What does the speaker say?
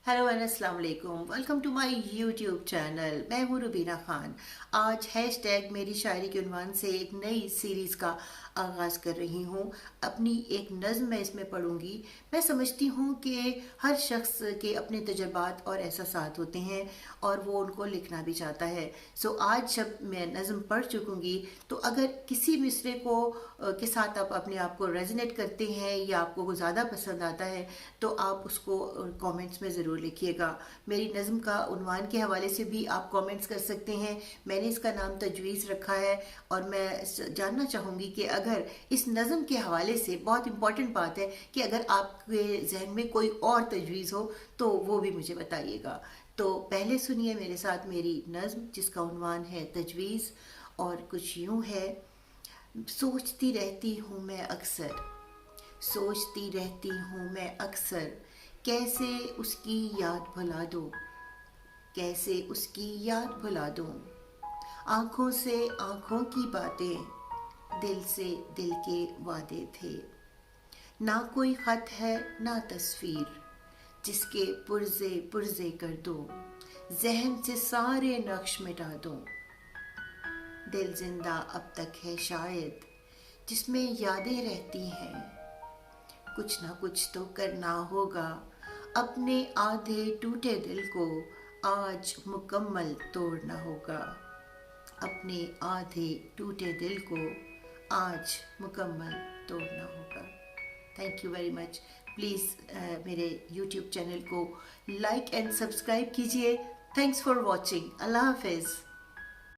Hello and अस्सलाम वालेकुम, welcome to my YouTube channel. मैं हूँ रुबीना खान। आज हैशटैग मेरी शायरी के उन्वान से एक नई सीरीज़ का आगाज़ कर रही हूँ। अपनी एक नज़्म मैं इसमें पढ़ूँगी। मैं समझती हूँ कि हर शख्स के अपने तजुर्बात और एहसासात होते हैं और वो उनको लिखना भी चाहता है। सो आज जब मैं नज़्म पढ़ चुकूँगी तो अगर किसी मिसरे को के साथ आप अपने आप को रेजोनेट करते हैं या आपको ज़्यादा पसंद आता है तो आप उसको कमेंट्स में ज़रूर लिखिएगा। मेरी नज़्म का उन्वान के हवाले से भी आप कमेंट्स कर सकते हैं। मैंने इसका नाम तजवीज़ रखा है और मैं जानना चाहूँगी कि अगर इस नज़्म के हवाले से बहुत इम्पॉर्टेंट बात है कि अगर आपके जहन में कोई और तजवीज़ हो तो वो भी मुझे बताइएगा। तो पहले सुनिए मेरे साथ मेरी नज़्म जिसका उन्वान है तजवीज़ और कुछ यूँ है। सोचती रहती हूँ मैं अक्सर, सोचती रहती हूँ मैं अक्सर, कैसे उसकी याद भुला दूँ, कैसे उसकी याद भुला दूँ। आँखों से आँखों की बातें, दिल से दिल के वादे थे। ना कोई ख़त है ना तस्वीर, जिसके पुर्जे पुर्जे कर दो, जहन से सारे नक्श मिटा दो। दिल जिंदा अब तक है शायद, जिसमें यादें रहती हैं। कुछ ना कुछ तो करना होगा, अपने आधे टूटे दिल को आज मुकम्मल तोड़ना होगा। अपने आधे टूटे दिल को आज मुकम्मल तोड़ना होगा। Thank you very much. Please मेरे यूट्यूब चैनल को लाइक एंड सब्सक्राइब कीजिए। Thanks for watching. अल्लाह हाफिज़।